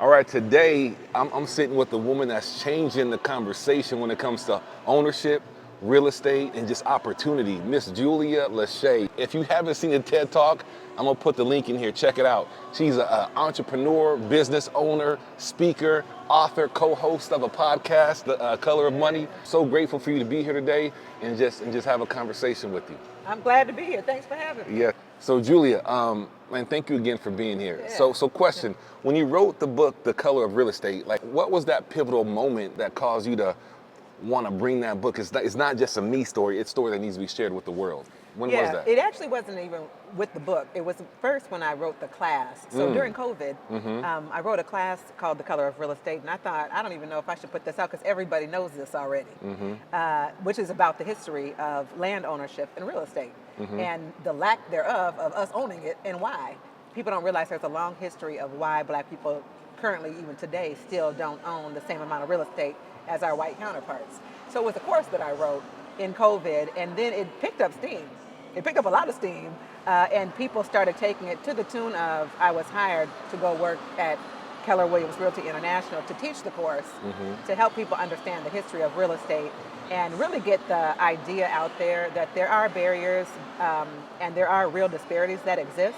All right, today I'm sitting with a woman that's changing the conversation when it comes to ownership, real estate, and just opportunity. Miss Julia Lashay. If you haven't seen the TED Talk, I'm gonna put the link in here. Check it out. She's an entrepreneur, business owner, speaker, author, co-host of a podcast, The Color of Money. So grateful for you to be here today and just have a conversation with you. I'm glad to be here. Thanks for having me. Yeah. So Julia, man, thank you again for being here. Yeah. So question, when you wrote the book, The Color of Real Estate, like what was that pivotal moment that caused you to want to bring that book? It's not just a me story, it's a story that needs to be shared with the world. When was that? It actually wasn't even with the book. It was first when I wrote the class. So during COVID, I wrote a class called The Color of Real Estate, and I thought, I don't even know if I should put this out because everybody knows this already, which is about the history of land ownership and real estate and the lack thereof of us owning it and why. People don't realize there's a long history of why Black people currently, even today, still don't own the same amount of real estate as our white counterparts. So it was a course that I wrote in COVID, and then it picked up steam. It picked up a lot of steam, and people started taking it to the tune of, I was hired to go work at Keller Williams Realty International to teach the course, to help people understand the history of real estate and really get the idea out there that there are barriers and there are real disparities that exist,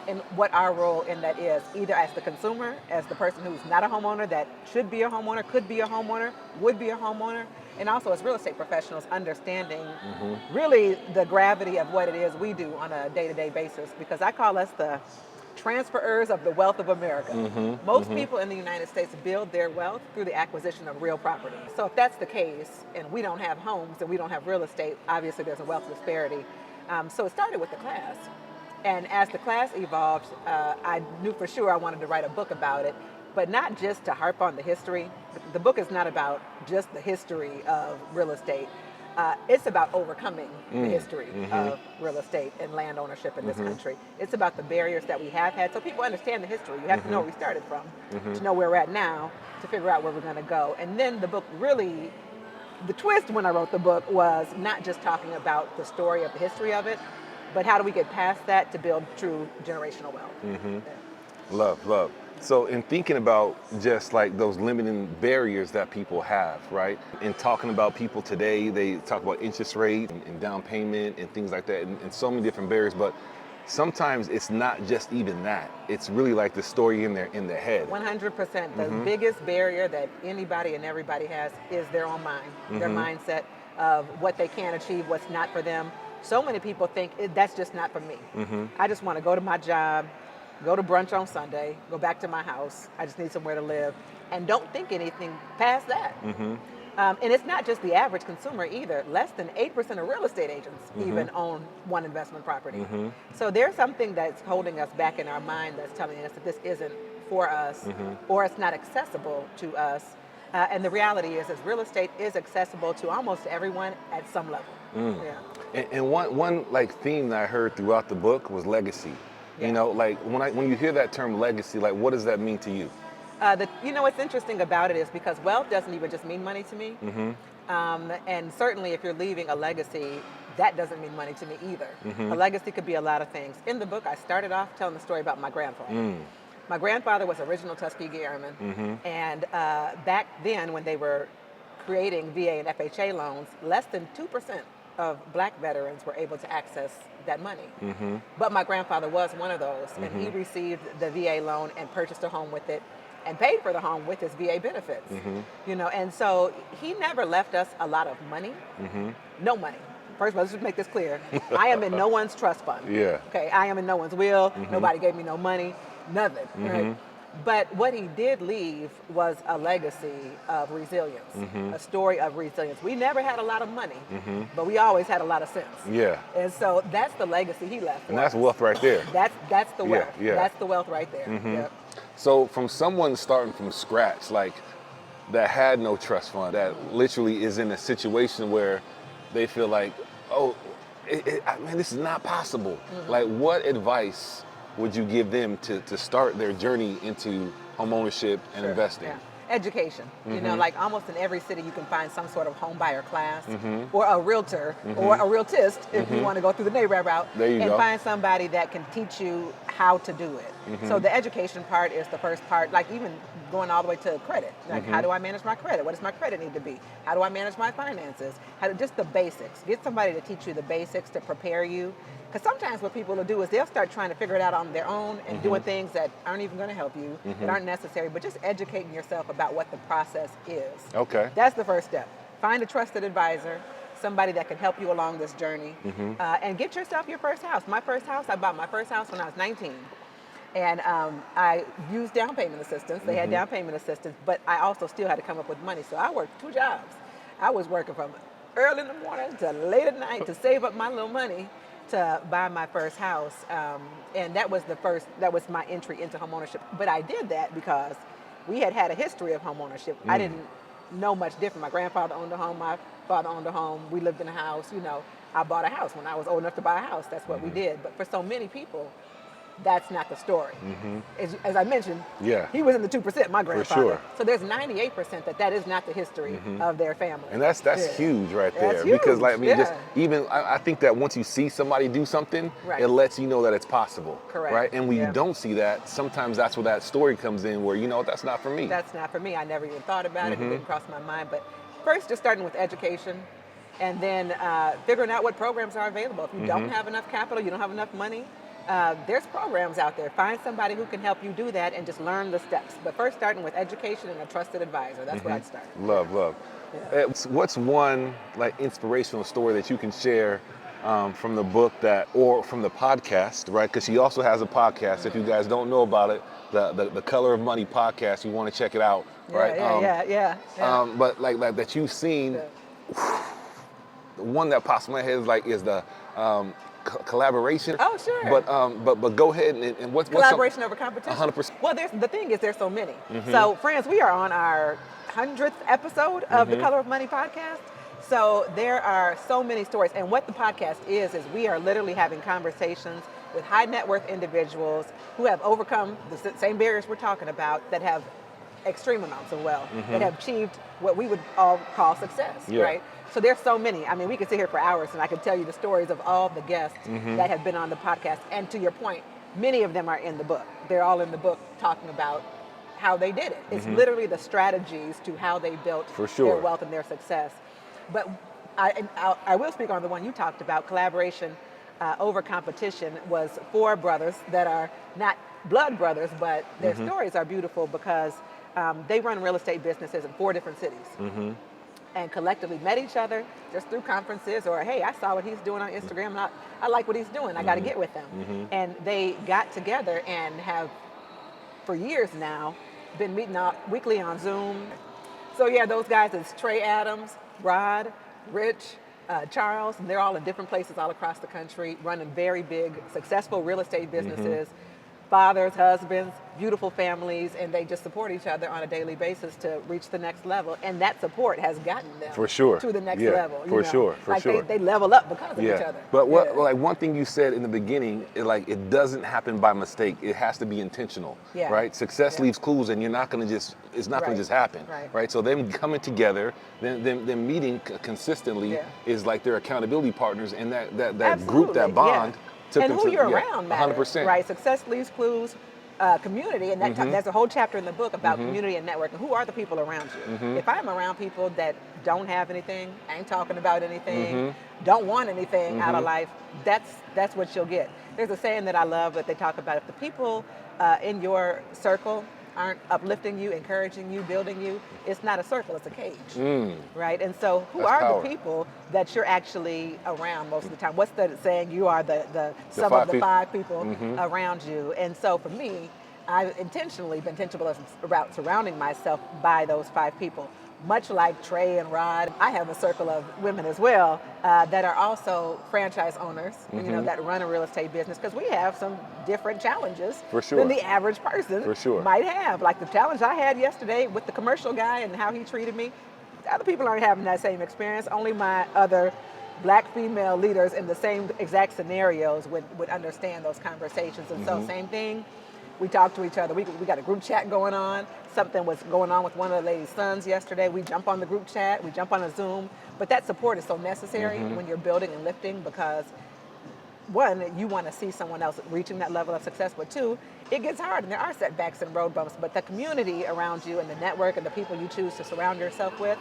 and what our role in that is, either as the consumer, as the person who's not a homeowner that should be a homeowner, could be a homeowner, would be a homeowner, and also as real estate professionals understanding really the gravity of what it is we do on a day-to-day basis, because I call us the transferers of the wealth of America. Most people in the United States build their wealth through the acquisition of real property. So if that's the case, and we don't have homes and we don't have real estate, obviously there's a wealth disparity. So it started with the class. And as the class evolved, I knew for sure I wanted to write a book about it, but not just to harp on the history. The book is not about just the history of real estate. It's about overcoming the history of real estate and land ownership in this country. It's about the barriers that we have had. So people understand the history. You have to know where we started from to know where we're at now, to figure out where we're going to go. And then the book really, the twist when I wrote the book was not just talking about the story of the history of it, but how do we get past that to build true generational wealth? Love. So in thinking about just like those limiting barriers that people have, right? In talking about people today, they talk about interest rate and down payment and things like that, and so many different barriers, but sometimes it's not just even that. It's really like the story in their head. 100%. The biggest barrier that anybody and everybody has is their own mind, their mindset of what they can achieve, what's not for them. So many people think that's just not for me. I just want to go to my job, go to brunch on Sunday, go back to my house. I just need somewhere to live, and don't think anything past that. And it's not just the average consumer either. Less than 8% of real estate agents even own one investment property. So there's something that's holding us back in our mind that's telling us that this isn't for us or it's not accessible to us. And the reality is real estate is accessible to almost everyone at some level. And one like theme that I heard throughout the book was legacy. You know, like when you hear that term legacy, like what does that mean to you? What's interesting about it is because wealth doesn't even just mean money to me. And certainly if you're leaving a legacy, that doesn't mean money to me either. A legacy could be a lot of things. In the book, I started off telling the story about my grandfather. My grandfather was original Tuskegee Airman. And back then when they were creating VA and FHA loans, less than 2% of Black veterans were able to access that money. But my grandfather was one of those, and he received the VA loan and purchased a home with it and paid for the home with his VA benefits. And so he never left us a lot of money. No money. First of all, let's just make this clear. I am in no one's trust fund. Okay, I am in no one's will. Nobody gave me no money, nothing. Right? But what he did leave was a legacy of resilience, a story of resilience. We never had a lot of money, but we always had a lot of sense. And so that's the legacy he left. And that's wealth right there. That's the wealth. That's the wealth right there. So from someone starting from scratch, like that had no trust fund, that literally is in a situation where they feel like, oh, man, this is not possible. Like what advice would you give them to start their journey into home ownership and investing? Education. Like almost in every city you can find some sort of home buyer class or a realtor or a realtist if you want to go through the neighborhood route and find somebody that can teach you how to do it. So the education part is the first part. Like even going all the way to credit. Like, how do I manage my credit? What does my credit need to be? How do I manage my finances? Just the basics. Get somebody to teach you the basics to prepare you. Because sometimes what people will do is they'll start trying to figure it out on their own and doing things that aren't even going to help you, that aren't necessary, but just educating yourself about what the process is. Okay. That's the first step. Find a trusted advisor, somebody that can help you along this journey, and get yourself your first house. My first house, I bought my first house when I was 19. And I used down payment assistance. They had down payment assistance, but I also still had to come up with money. So I worked 2 jobs. I was working from early in the morning to late at night to save up my little money to buy my first house. And that was my entry into homeownership. But I did that because we had a history of homeownership. I didn't know much different. My grandfather owned a home, my father owned a home. We lived in a house, I bought a house when I was old enough to buy a house. That's what we did. But for so many people, that's not the story. As I mentioned, he was in the 2%, my grandfather. For sure. So there's 98% that is not the history of their family. And that's huge right there. That's huge. Because I think that once you see somebody do something, it lets you know that it's possible. Correct. Right? And when you don't see that, sometimes that's where that story comes in where, that's not for me. That's not for me. I never even thought about it. It didn't cross my mind. But first, just starting with education and then figuring out what programs are available. If you don't have enough capital, you don't have enough money, there's programs out there. Find somebody who can help you do that and just learn the steps. But first, starting with education and a trusted advisor. That's where I'd start. Love. Yeah. What's one inspirational story that you can share from the book or from the podcast, right? Because she also has a podcast. If you guys don't know about it, the Color of Money podcast, you want to check it out, right? Yeah. But that you've seen, the one that pops in my head is the collaboration. Oh, sure. But go ahead and what's collaboration over competition? 100%. Well, there's so many. So, friends, we are on our 100th episode of the Color of Money podcast. So there are so many stories. And what the podcast is we are literally having conversations with high net worth individuals who have overcome the same barriers we're talking about, that have extreme amounts of wealth, that have achieved what we would all call success, right? So there's so many. I mean, we could sit here for hours and I could tell you the stories of all the guests that have been on the podcast. And to your point, many of them are in the book. They're all in the book talking about how they did it. It's literally the strategies to how they built their wealth and their success. But I will speak on the one you talked about, collaboration over competition. Was 4 brothers that are not blood brothers, but their stories are beautiful because they run real estate businesses in 4 different cities. And collectively met each other just through conferences, or hey, I saw what he's doing on Instagram and I like what he's doing. I got to get with him. And they got together and have for years now been meeting weekly on Zoom. So yeah, those guys is Trey Adams, Rod, Rich, Charles, and they're all in different places all across the country, running very big, successful real estate businesses. Fathers, husbands, beautiful families, and they just support each other on a daily basis to reach the next level. And that support has gotten them to the next level. For sure. They level up because of each other. But one thing you said in the beginning, it doesn't happen by mistake. It has to be intentional, right? Success leaves clues, and it's not going to just happen, right? So them coming together, them meeting consistently is like their accountability partners, and that group, that bond. And who you're around matters, 100%. right? Success leaves clues, community, and there's a whole chapter in the book about community and networking. Who are the people around you? If I'm around people that don't have anything, ain't talking about anything, don't want anything out of life, that's what you'll get. There's a saying that I love that they talk about: if the people in your circle aren't uplifting you, encouraging you, building you, it's not a circle, it's a cage, right? And so who are the people that you're actually around most of the time? What's the saying? You are the sum of the 5 people around you. And so for me, I've intentionally been intentional about surrounding myself by those 5 people. Much like Trey and Rod, I have a circle of women as well that are also franchise owners, that run a real estate business, because we have some different challenges than the average person might have. Like the challenge I had yesterday with the commercial guy and how he treated me, other people aren't having that same experience. Only my other Black female leaders in the same exact scenarios would understand those conversations. And so same thing. We talk to each other. We got a group chat going on. Something was going on with one of the ladies' sons yesterday. We jump on the group chat. We jump on a Zoom. But that support is so necessary when you're building and lifting, because one, you want to see someone else reaching that level of success, but two, it gets hard and there are setbacks and road bumps, but the community around you and the network and the people you choose to surround yourself with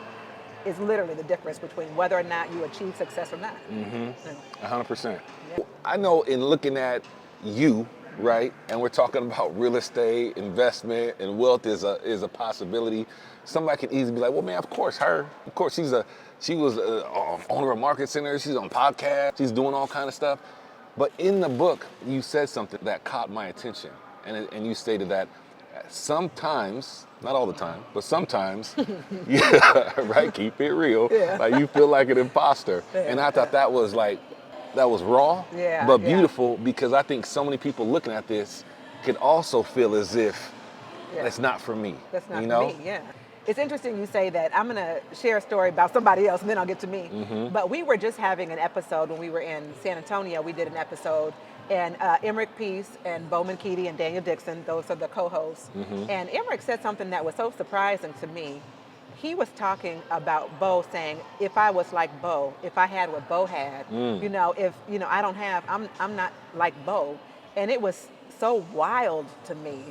is literally the difference between whether or not you achieve success or not. 100%. I know in looking at you, right, and we're talking about real estate, investment, and wealth is a possibility. Somebody can easily be like, well, man, of course her. Of course she was a owner of market centers. She's on podcasts. She's doing all kind of stuff. But in the book, you said something that caught my attention, and you stated that sometimes, not all the time, but sometimes, yeah, right, keep it real, like you feel like an imposter. And I thought that was raw, but beautiful, because I think so many people looking at this could also feel as if it's not for me. That's not you know? for me, yeah. It's interesting you say that. I'm going to share a story about somebody else and then I'll get to me. But we were just having an episode when we were in San Antonio. We did an episode, and Emmerich Peace and Bowman Keaty and Daniel Dixon, those are the co-hosts. And Emmerich said something that was so surprising to me. He was talking about Bo, saying, if I was like Bo, if I had what Bo had, if I don't have, I'm not like Bo. And it was so wild to me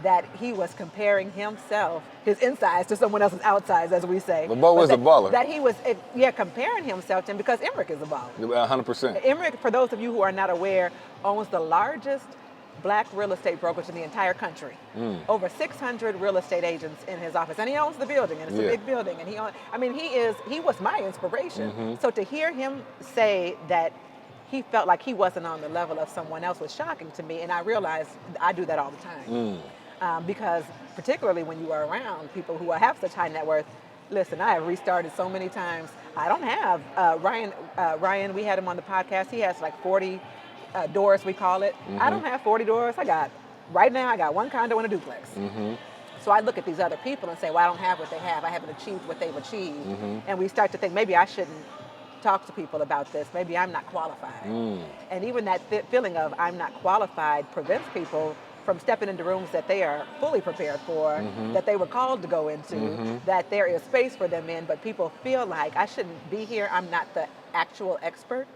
that he was comparing himself, his insides, to someone else's outsides, as we say. But Bo was a baller. That he was, comparing himself to him, because Emmerich is a baller. 100%. Emmerich, for those of you who are not aware, owns the largest black real estate brokerage in the entire country. Over 600 real estate agents in his office, and he owns the building, and it's a big building. And he was my inspiration. So to hear him say that he felt like he wasn't on the level of someone else was shocking to me, and I realized I do that all the time. Because particularly when you are around people who have such high net worth, listen, I have restarted so many times. I don't have, Ryan, we had him on the podcast, he has like 40 doors, we call it. I don't have 40 doors. Right now I got one condo and a duplex. So I look at these other people and say, well, I don't have what they have. I haven't achieved what they've achieved. And we start to think, maybe I shouldn't talk to people about this. Maybe I'm not qualified. And even that feeling of I'm not qualified prevents people from stepping into rooms that they are fully prepared for, that they were called to go into, that there is space for them in, but people feel like I shouldn't be here. I'm not the actual expert.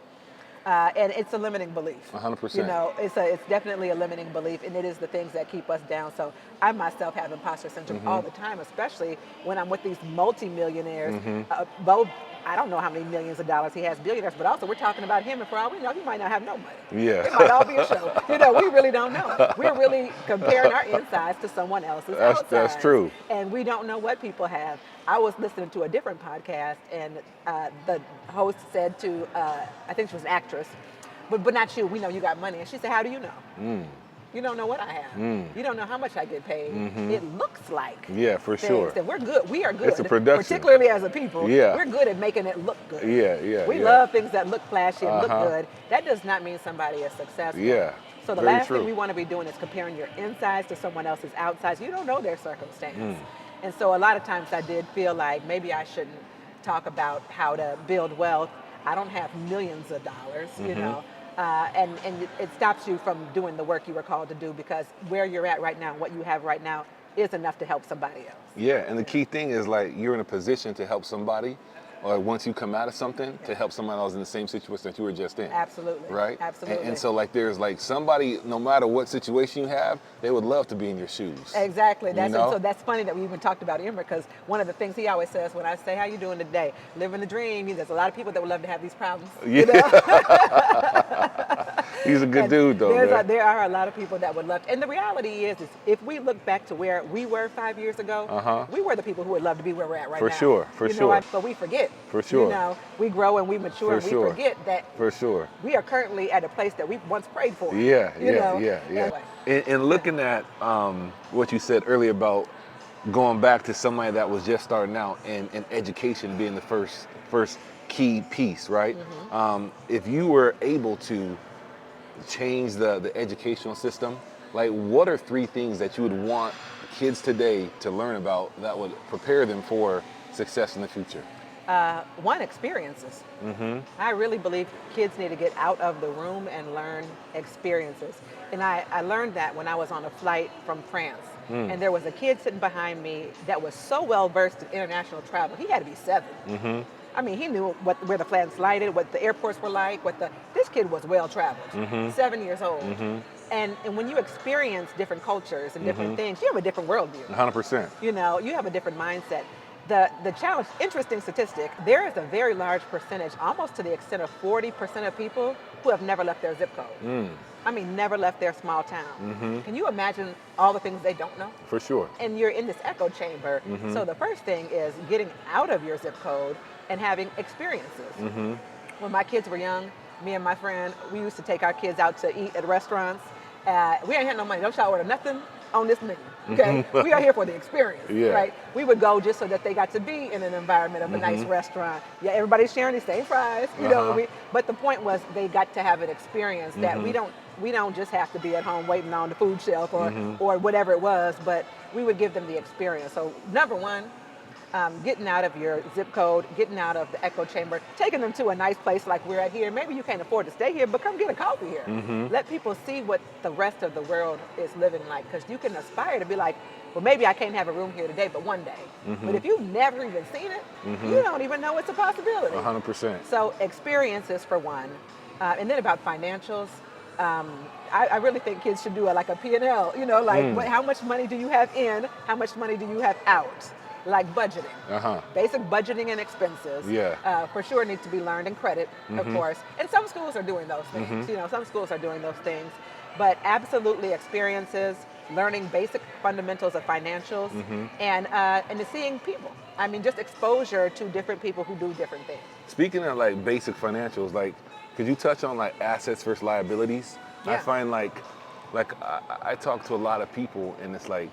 And it's a limiting belief. 100%. It's definitely a limiting belief, and it is the things that keep us down. So I myself have imposter syndrome all the time, especially when I'm with these multi-millionaires. Bo, I don't know how many millions of dollars he has, billionaires, but also we're talking about him, and for all we know, he might not have no money. Yeah. It might all be a show. We really don't know. We're really comparing our insides to someone else's outsides. That's true. And we don't know what people have. I was listening to a different podcast, and the host said to, I think she was an actress, but not you, we know you got money. And she said, how do you know? You don't know what I have. You don't know how much I get paid. It looks like. Yeah, for sure. And we're good. We are good. It's a production. Particularly as a people. Yeah. We're good at making it look good. Yeah. We love things that look flashy and look good. That does not mean somebody is successful. Yeah. So the last thing we want to be doing is comparing your insides to someone else's outsides. You don't know their circumstance. And so a lot of times I did feel like maybe I shouldn't talk about how to build wealth. I don't have millions of dollars, and it stops you from doing the work you were called to do, because where you're at right now, what you have right now, is enough to help somebody else. Yeah, and the key thing is, like, you're in a position to help somebody, or once you come out of something, to help somebody else in the same situation that you were just in. Absolutely. Right? Absolutely. And so, like, there's like somebody, no matter what situation you have, they would love to be in your shoes. Exactly. So that's funny that we even talked about Emmer, because one of the things he always says when I say, how you doing today? Living the dream. There's a lot of people that would love to have these problems. He's a good dude, though. There are a lot of people that would love to. And the reality is if we look back to where we were 5 years ago, we were the people who would love to be where we're at right now. For sure. But we forget. For sure. We grow and we mature and we forget that we are currently at a place that we once prayed for. Yeah. Anyway. And looking at what you said earlier about going back to somebody that was just starting out, and education being the first key piece, right? If you were able to change the educational system, like, what are 3 things that you would want kids today to learn about that would prepare them for success in the future? One, experiences. I really believe kids need to get out of the room and learn experiences. And I learned that when I was on a flight from France. And there was a kid sitting behind me that was so well versed in international travel. He had to be 7. I mean, he knew where the flags lighted, what the airports were like, this kid was well traveled, 7 years old. And when you experience different cultures and different things, you have a different worldview. 100%. You know, you have a different mindset. The challenge, interesting statistic, there is a very large percentage, almost to the extent of 40% of people who have never left their zip code. I mean, never left their small town. Can you imagine all the things they don't know? For sure. And you're in this echo chamber. So the first thing is getting out of your zip code and having experiences. When my kids were young, me and my friend, we used to take our kids out to eat at restaurants. We ain't had no money. Don't y'all order nothing on this menu. Okay, we are here for the experience, right? We would go just so that they got to be in an environment of a nice restaurant. Yeah, everybody's sharing the same fries, you know. But the point was they got to have an experience that we don't just have to be at home waiting on the food shelf or whatever it was, but we would give them the experience. So number one, getting out of your zip code, getting out of the echo chamber, taking them to a nice place like we're at here. Maybe you can't afford to stay here, but come get a coffee here. Let people see what the rest of the world is living like, because you can aspire to be like, well, maybe I can't have a room here today, but one day. But if you've never even seen it, you don't even know it's a possibility. 100%. So experiences for one. And then about financials, I really think kids should do like a P&L, you know, like how much money do you have in, how much money do you have out? Like budgeting, basic budgeting and expenses. For sure need to be learned, and credit, of course. And some schools are doing those things. You know, some schools are doing those things. But absolutely experiences, learning basic fundamentals of financials, and seeing people. I mean, just exposure to different people who do different things. Speaking of like basic financials, like, could you touch on like assets versus liabilities? Yeah. I find like I talk to a lot of people, and it's like,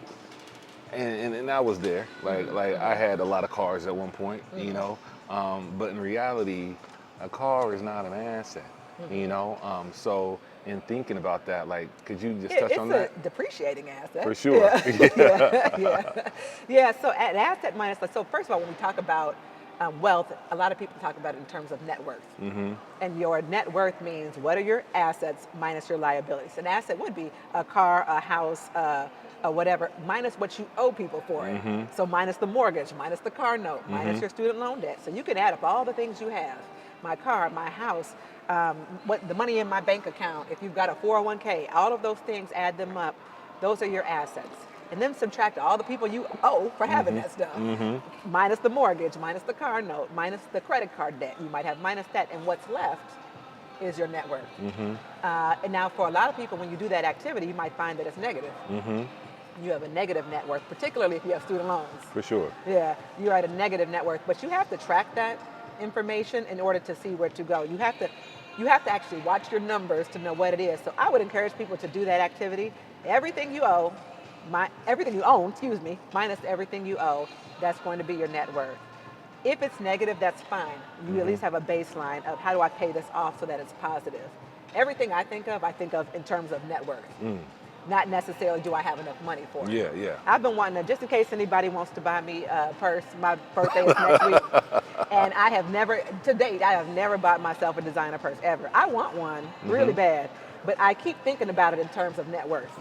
and I was there. Like I had a lot of cars at one point, you know. But in reality, a car is not an asset, you know. So in thinking about that, like, could you just touch on that? It's a depreciating asset. For sure. Yeah. So an asset minus. So first of all, when we talk about wealth, a lot of people talk about it in terms of net worth. And your net worth means what are your assets minus your liabilities. An asset would be a car, a house, whatever, minus what you owe people for it. So minus the mortgage, minus the car note, minus your student loan debt. So you can add up all the things you have. My car, my house, what the money in my bank account, if you've got a 401k, all of those things, add them up. Those are your assets. And then subtract all the people you owe for having that stuff. Minus the mortgage, minus the car note, minus the credit card debt. You might have minus that, and what's left is your net worth. And now for a lot of people, when you do that activity, you might find that it's negative. You have a negative net worth, particularly if you have student loans. For sure. Yeah, you're at a negative net worth, but you have to track that information in order to see where to go. You have to actually watch your numbers to know what it is. So I would encourage people to do that activity. Everything you own, minus everything you owe, that's going to be your net worth. If it's negative, that's fine. You at least have a baseline of how do I pay this off so that it's positive. Everything I think of in terms of net worth. Not necessarily do I have enough money for it. Yeah. I've been wanting to, just in case anybody wants to buy me a purse, my birthday is next week. And to date, I have never bought myself a designer purse, ever. I want one really bad, but I keep thinking about it in terms of net worth,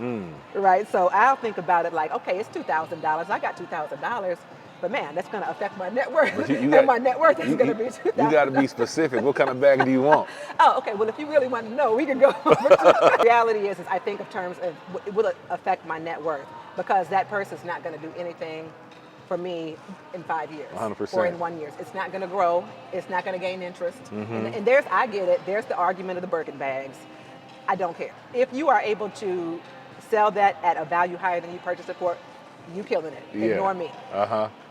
right? So I'll think about it like, okay, it's $2,000. I got $2,000. But man, that's going to affect my net worth. And my net worth is going to be $2,000. You got to be specific. What kind of bag do you want? Oh, okay. Well, if you really want to know, we can go over to the reality is I think of terms of will it affect my net worth, because that purse is not going to do anything for me in 5 years 100%. or in 1 year. It's not going to grow. It's not going to gain interest. And I get it. There's the argument of the Birkin bags. I don't care. If you are able to sell that at a value higher than you purchased it for, you killing it. Ignore me.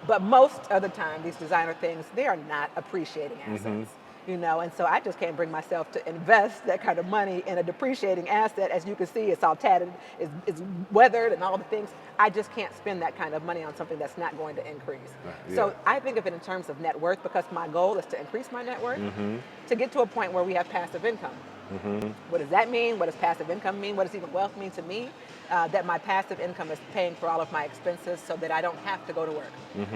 But most of the time, these designer things, they are not appreciating assets. You know, and so I just can't bring myself to invest that kind of money in a depreciating asset. As you can see, it's all tattered, it's weathered and all the things. I just can't spend that kind of money on something that's not going to increase. So I think of it in terms of net worth, because my goal is to increase my net worth to get to a point where we have passive income. What does that mean? What does passive income mean? What does even wealth mean to me? That my passive income is paying for all of my expenses so that I don't have to go to work.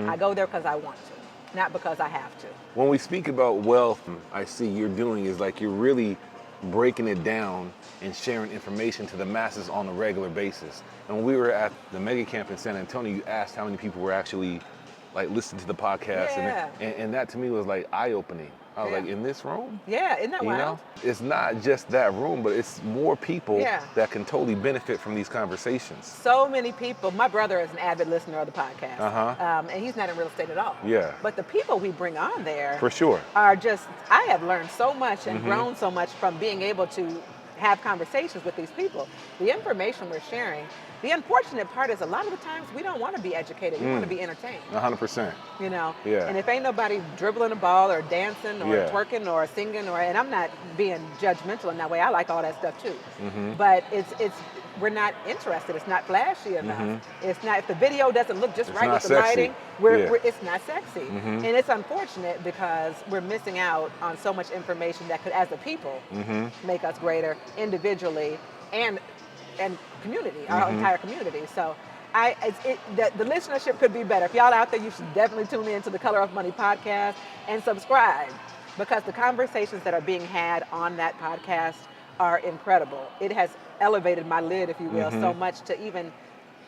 I go there because I want to, not because I have to. When we speak about wealth, I see you're doing is like you're really breaking it down and sharing information to the masses on a regular basis. And when we were at the mega camp in San Antonio, you asked how many people were actually like listen to the podcast, Yeah. and that to me was like eye-opening. I was Yeah. like, in this room, Yeah, isn't that you wild? know, it's not just that room, but it's more people Yeah. that can totally benefit from these conversations. So many people. My brother is an avid listener of the podcast, and he's not in real estate at all. Yeah. But the people we bring on there For sure. are just, I have learned so much and grown so much from being able to have conversations with these people. The information we're sharing. The unfortunate part is a lot of the times we don't want to be educated. We want to be entertained. 100%. You know, Yeah. and if ain't nobody dribbling a ball or dancing or Yeah. twerking or singing and I'm not being judgmental in that way. I like all that stuff too. But it's we're not interested. It's not flashy enough. It's not, if the video doesn't look just It's right not with the sexy. lighting, Yeah. it's not sexy. And it's unfortunate because we're missing out on so much information that could, as a people, make us greater individually and community, our entire community. So the listenership could be better. If y'all out there, you should definitely tune in to the Color of Money podcast and subscribe, because the conversations that are being had on that podcast are incredible. It has elevated my lid, if you will, so much to even,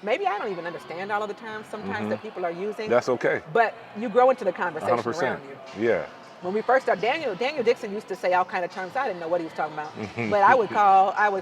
maybe I don't even understand all of the terms sometimes that people are using. That's okay. But you grow into the conversation 100%. around you. Yeah. When we first started, Daniel Dixon used to say all kind of terms. I didn't know what he was talking about. But I would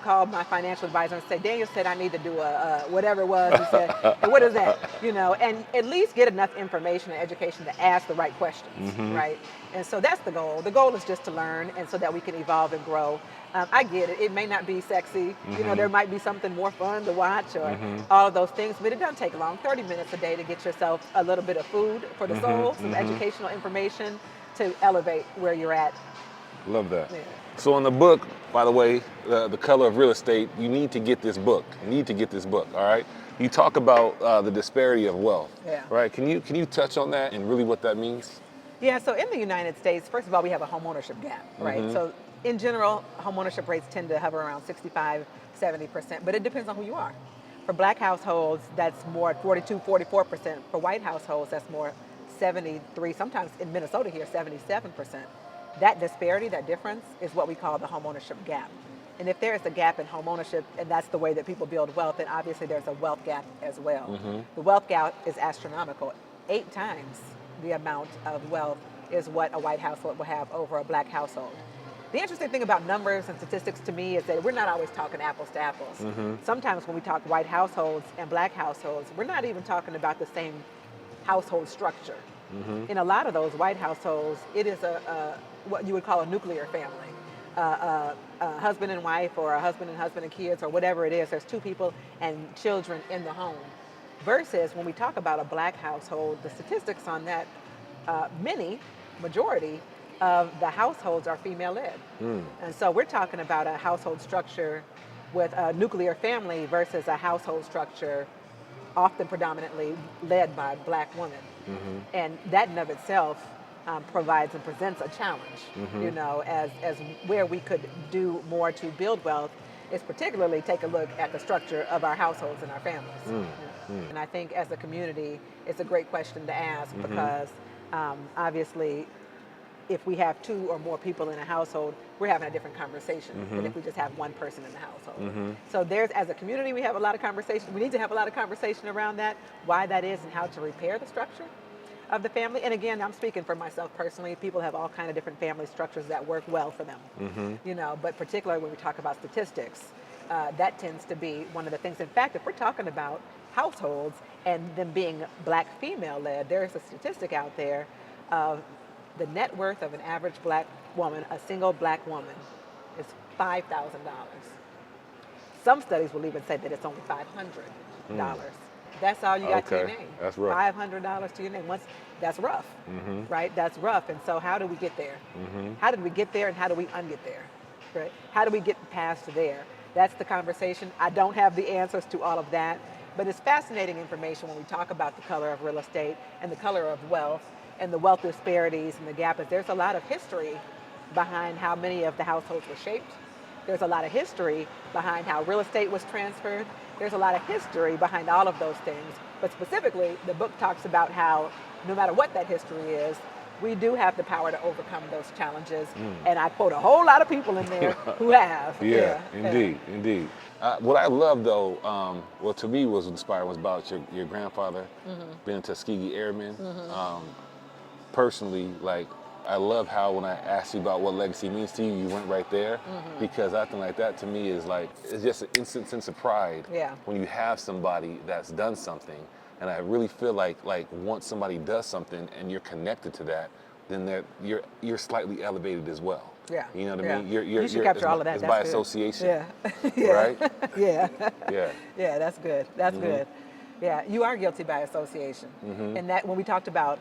call my financial advisor and say, Daniel said I need to do a whatever it was. He said, and what is that? You know, and at least get enough information and education to ask the right questions, right? And so that's the goal. The goal is just to learn, and so that we can evolve and grow. I get it. It may not be sexy. You know, there might be something more fun to watch or all of those things, but it doesn't take long. 30 minutes a day to get yourself a little bit of food for the soul, some educational information to elevate where you're at. Love that. Yeah. So in the book, by the way, The Color of Real Estate, you need to get this book. All right? You talk about the disparity of wealth, Yeah. right? Can you touch on that and really what that means? Yeah, so in the United States, first of all, we have a homeownership gap, right? So in general, homeownership rates tend to hover around 65, 70%, but it depends on who you are. For black households, that's more 42, 44%. For white households, that's more 73, sometimes in Minnesota here, 77%. That disparity, that difference, is what we call the homeownership gap. And if there is a gap in homeownership, and that's the way that people build wealth, then obviously there's a wealth gap as well. The wealth gap is astronomical. 8 times the amount of wealth is what a white household will have over a black household. The interesting thing about numbers and statistics to me is that we're not always talking apples to apples. Sometimes when we talk white households and black households, we're not even talking about the same household structure. In a lot of those white households, it is what you would call a nuclear family. A husband and wife, or a husband and kids, or whatever it is. There's 2 people and children in the home. Versus when we talk about a black household, the statistics on that, majority of the households are female-led. And so we're talking about a household structure with a nuclear family versus a household structure often predominantly led by black women. And that in of itself provides and presents a challenge, you know, as where we could do more to build wealth is particularly take a look at the structure of our households and our families. And I think as a community, it's a great question to ask because obviously if we have 2 or more people in a household, we're having a different conversation than if we just have 1 person in the household. So as a community, we have a lot of conversation. We need to have a lot of conversation around that, why that is and how to repair the structure of the family. And again, I'm speaking for myself personally. People have all kind of different family structures that work well for them, you know, but particularly when we talk about statistics, that tends to be one of the things. In fact, if we're talking about households and them being black female-led, there's a statistic out there of the net worth of an average black woman, a single black woman, is $5,000. Some studies will even say that it's only $500. That's all you got to your name. That's rough. $500 to your name. That's rough, right? That's rough. And so how do we get there? How did we get there, and how do we unget there? Right? How do we get past there? That's the conversation. I don't have the answers to all of that, but it's fascinating information when we talk about the color of real estate and the color of wealth and the wealth disparities and the gap. There's a lot of history behind how many of the households were shaped. There's a lot of history behind how real estate was transferred. There's a lot of history behind all of those things. But specifically, the book talks about how no matter what that history is, we do have the power to overcome those challenges. And I quote a whole lot of people in there who have. Yeah, indeed, indeed. What I love though, what to me was inspiring was about your grandfather being a Tuskegee Airman. Personally, like, I love how when I asked you about what legacy means to you, you went right there, because acting like that to me is like, it's just an instant sense of pride Yeah. when you have somebody that's done something. And I really feel like once somebody does something and you're connected to that, then you're slightly elevated as well. Yeah. You know what I Yeah. mean? You should capture all of that. It's That's by good. association. Yeah. Yeah. Right? Yeah. Yeah. Yeah, that's good. That's good. Yeah, you are guilty by association. And that when we talked about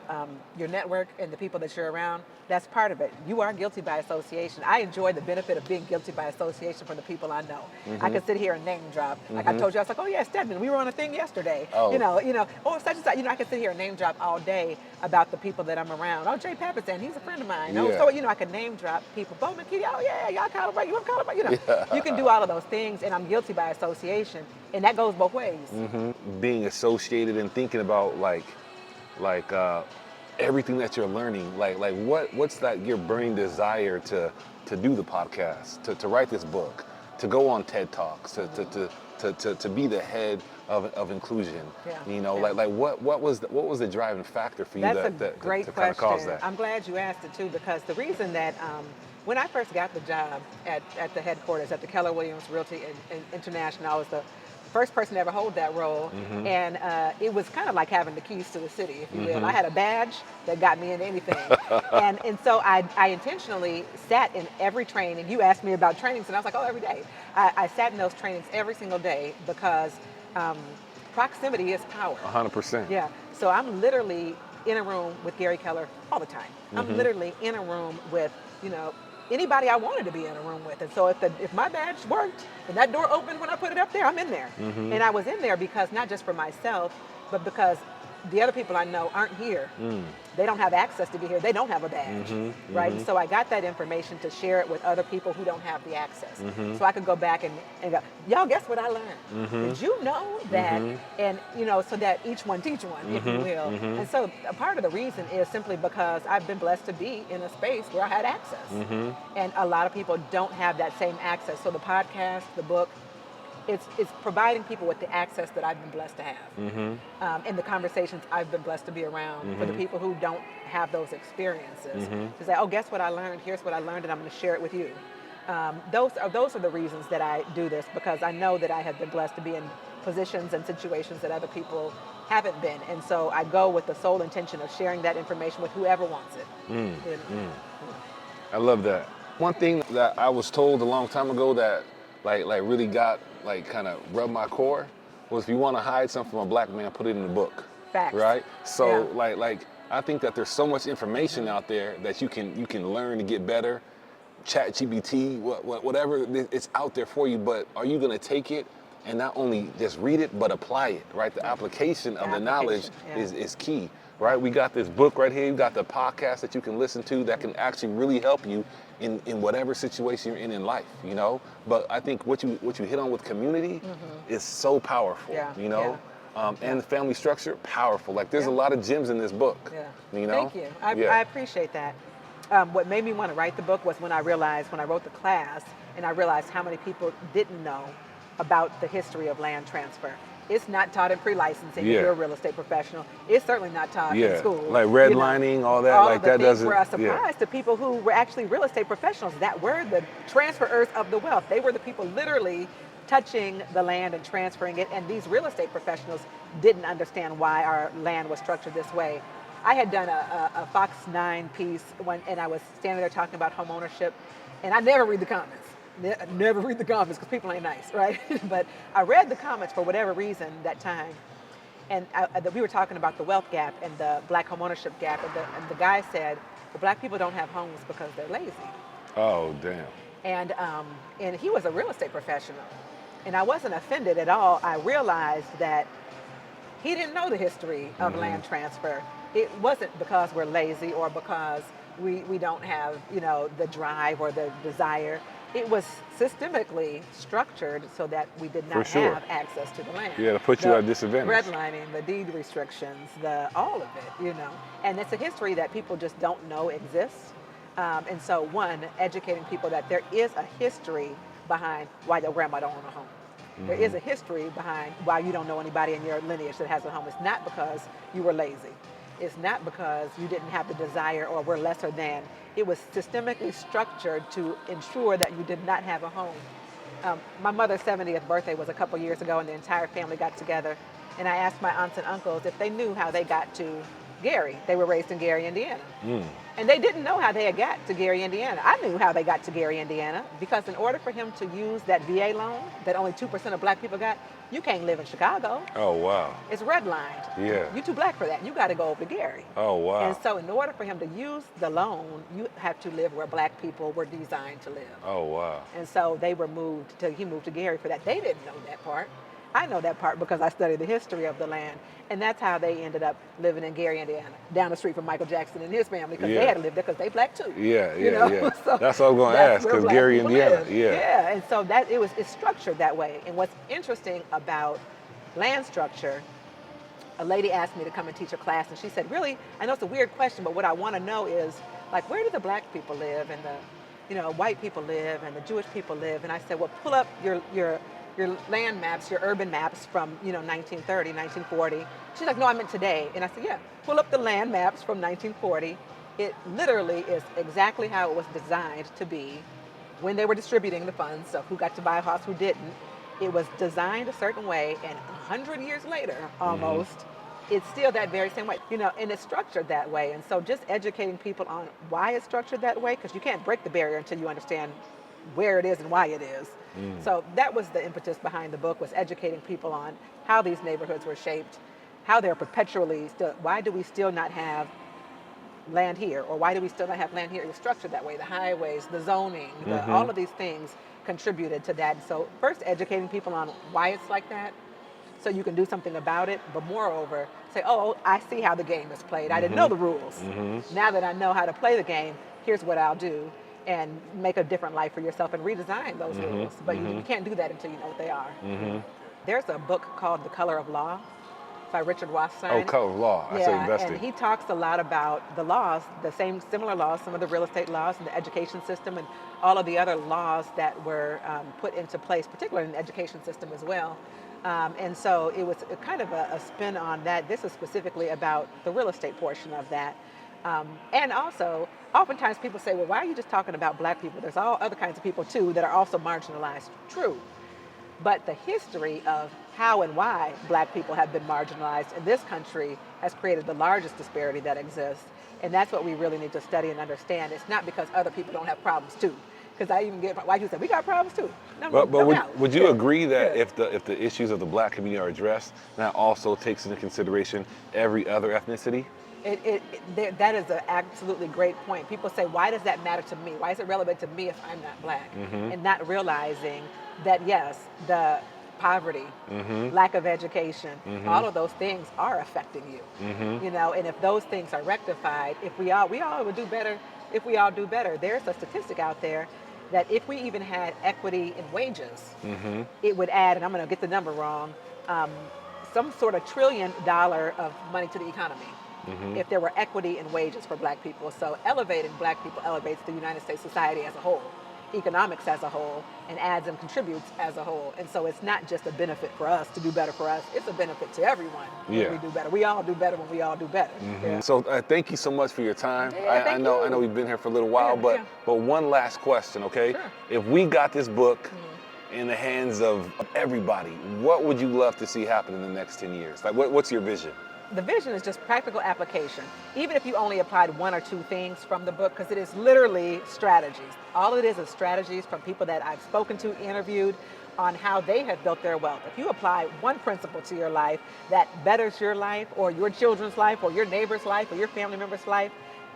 your network and the people that you're around, that's part of it. You are guilty by association. I enjoy the benefit of being guilty by association from the people I know. I could sit here and name drop. Like I told you, I was like, oh yeah, Stedman, we were on a thing yesterday. Oh. Oh, such and such. I could sit here and name drop all day about the people that I'm around. Oh, Jay Pappison, he's a friend of mine. Oh, Yeah. so I could name drop people. Bowman Kitty, oh yeah, y'all call him right. You want to call him right? You can do all of those things, and I'm guilty by association, and that goes both ways. Being associated and thinking about like everything that you're learning, like what's that your burning desire to do the podcast, to write this book, to go on TED Talks, to be the head of inclusion. Yeah. Like what was the driving factor for you That's a to great kind question. of cause that? I'm glad you asked it too, because the reason that when I first got the job at the headquarters at the Keller Williams Realty International, I was the first person to ever hold that role, and it was kind of like having the keys to the city, if you will. I had a badge that got me into anything, and so I intentionally sat in every training. You asked me about trainings, and I was like, oh, every day. I sat in those trainings every single day because proximity is power. 100%. Yeah. So I'm literally in a room with Gary Keller all the time. I'm literally in a room with, anybody I wanted to be in a room with. And so if my badge worked and that door opened when I put it up there, I'm in there. And I was in there because not just for myself, but because the other people I know aren't here. They don't have access to be here. They don't have a badge, right? And so I got that information to share it with other people who don't have the access. So I could go back and go, y'all, guess what I learned? Did you know that? And, so that each one teach one, if you will. And so a part of the reason is simply because I've been blessed to be in a space where I had access. And a lot of people don't have that same access. So the podcast, the book, it's providing people with the access that I've been blessed to have, and the conversations I've been blessed to be around for the people who don't have those experiences. To say, oh, guess what I learned? Here's what I learned, and I'm going to share it with you. Those are the reasons that I do this, because I know that I have been blessed to be in positions and situations that other people haven't been, and so I go with the sole intention of sharing that information with whoever wants it. I love that. One thing that I was told a long time ago that like really got kind of rubbed my core was, if you want to hide something from a black man, put it in the book. Facts. Right? So Yeah. like I think that there's so much information out there that you can learn to get better. Chat GPT, whatever, it's out there for you, but are you going to take it and not only just read it, but apply it, right? The application of the knowledge is key, right? We got this book right here. You got the podcast that you can listen to that can actually really help you in whatever situation you're in life, But I think what you hit on with community is so powerful, and the family structure, powerful. Like, there's a lot of gems in this book, Thank you. I appreciate that. What made me want to write the book was when I wrote the class, and I realized how many people didn't know about the history of land transfer. It's not taught in pre-licensing if you're a real estate professional. It's certainly not taught in school. Like redlining, all that, all like of the that things doesn't. were a surprise to people who were actually real estate professionals that were the transferers of the wealth. They were the people literally touching the land and transferring it, and these real estate professionals didn't understand why our land was structured this way. I had done a Fox 9 piece and I was standing there talking about homeownership, and I never read the comments. Never read the comments because people ain't nice, right? But I read the comments for whatever reason that time, and we were talking about the wealth gap and the black homeownership gap, and the guy said, well, black people don't have homes because they're lazy. Oh, damn. And he was a real estate professional, and I wasn't offended at all. I realized that he didn't know the history of land transfer. It wasn't because we're lazy or because we don't have, the drive or the desire. it was systemically structured so that we did For not sure. have access to the land. Yeah, to put you at a disadvantage. Redlining, the deed restrictions, all of it, And it's a history that people just don't know exists. And so, one, educating people that there is a history behind why your grandma don't own a home. There is a history behind why you don't know anybody in your lineage that has a home. It's not because you were lazy. It's not because you didn't have the desire or were lesser than. It was systemically structured to ensure that you did not have a home. My mother's 70th birthday was a couple years ago, and the entire family got together. And I asked my aunts and uncles if they knew how they got to Gary. They were raised in Gary, Indiana. And they didn't know how they had got to Gary, Indiana. I knew how they got to Gary, Indiana, because in order for him to use that VA loan that only 2% of black people got, you can't live in Chicago. Oh, wow. It's redlined. Yeah. You're too black for that. You got to go over to Gary. Oh, wow. And so in order for him to use the loan, you have to live where black people were designed to live. Oh, wow. And so he moved to Gary for that. They didn't know that part. I know that part because I studied the history of the land. And that's how they ended up living in Gary, Indiana, down the street from Michael Jackson and his family, because they had to live there because they black too. Yeah. So that's what I was going to ask, because Gary, Indiana. Yeah. And so it's structured that way. And what's interesting about land structure, a lady asked me to come and teach a class, and she said, really, I know it's a weird question, but what I want to know is, like, where do the black people live and the white people live and the Jewish people live? And I said, well, pull up your land maps, your urban maps from 1930, 1940. She's like, no, I meant today. And I said, yeah, pull up the land maps from 1940. It literally is exactly how it was designed to be when they were distributing the funds. So who got to buy a house, who didn't. It was designed a certain way, and 100 years later, almost, it's still that very same way, and it's structured that way. And so just educating people on why it's structured that way, because you can't break the barrier until you understand where it is and why it is. So that was the impetus behind the book, was educating people on how these neighborhoods were shaped, how they're perpetually still, why do we still not have land here, or why do we still not have land here? It was structured that way. The highways, the zoning, all of these things contributed to that. So first educating people on why it's like that, so you can do something about it, but moreover, say, oh, I see how the game is played. I didn't know the rules. Now that I know how to play the game, here's what I'll do, and make a different life for yourself and redesign those rules. But you can't do that until you know what they are. There's a book called The Color of Law by Richard Rothstein. Oh, Color of Law. I say investing. And he talks a lot about the laws, similar laws, some of the real estate laws and the education system and all of the other laws that were put into place, particularly in the education system as well. And so it was kind of a spin on that. This is specifically about the real estate portion of that. And also, oftentimes people say, well, why are you just talking about black people? There's all other kinds of people too that are also marginalized. True. But the history of how and why black people have been marginalized in this country has created the largest disparity that exists. And that's what we really need to study and understand. It's not because other people don't have problems too. Because I even get white people say, we got problems too. But would you agree that if the issues of the black community are addressed, that also takes into consideration every other ethnicity? That is an absolutely great point. People say, why does that matter to me? Why is it relevant to me if I'm not black? And not realizing that, yes, the poverty, lack of education, all of those things are affecting you. And if those things are rectified, we all would do better if we all do better. There's a statistic out there that if we even had equity in wages, it would add, and I'm going to get the number wrong, some sort of $1 trillion of money to the economy. If there were equity in wages for black people. So elevating black people elevates the United States society as a whole, economics as a whole, and adds and contributes as a whole. And so it's not just a benefit for us to do better for us, it's a benefit to everyone when we do better. We all do better when we all do better. So thank you so much for your time. I know we've been here for a little while, but one last question, okay? Sure. If we got this book in the hands of everybody, what would you love to see happen in the next 10 years? Like, what's your vision? The vision is just practical application. Even if you only applied one or two things from the book, because it is literally strategies. All it is strategies from people that I've spoken to, interviewed, on how they have built their wealth. If you apply one principle to your life that betters your life or your children's life or your neighbor's life or your family member's life,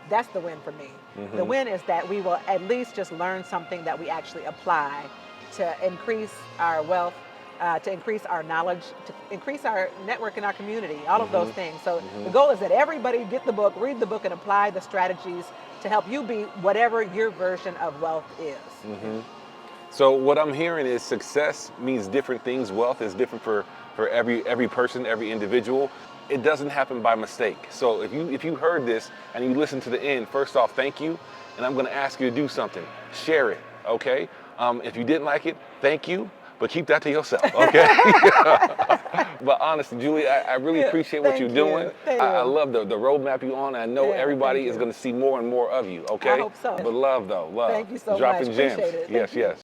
that's the win for me. The win is that we will at least just learn something that we actually apply to increase our wealth, to increase our knowledge, to increase our network in our community, all of those things. So the goal is that everybody get the book, read the book, and apply the strategies to help you be whatever your version of wealth is. So what I'm hearing is success means different things. Wealth is different for every person, every individual. It doesn't happen by mistake. So if you heard this and you listen to the end, first off, thank you. And I'm going to ask you to do something. Share it, okay? If you didn't like it, thank you, but keep that to yourself, okay? But honestly, Julie, I really appreciate what you're doing. I love the roadmap you're on. I know everybody is going to see more and more of you, okay? I hope so. But love, though, love. Thank you so much. Dropping gems. Appreciate it. Yes, yes.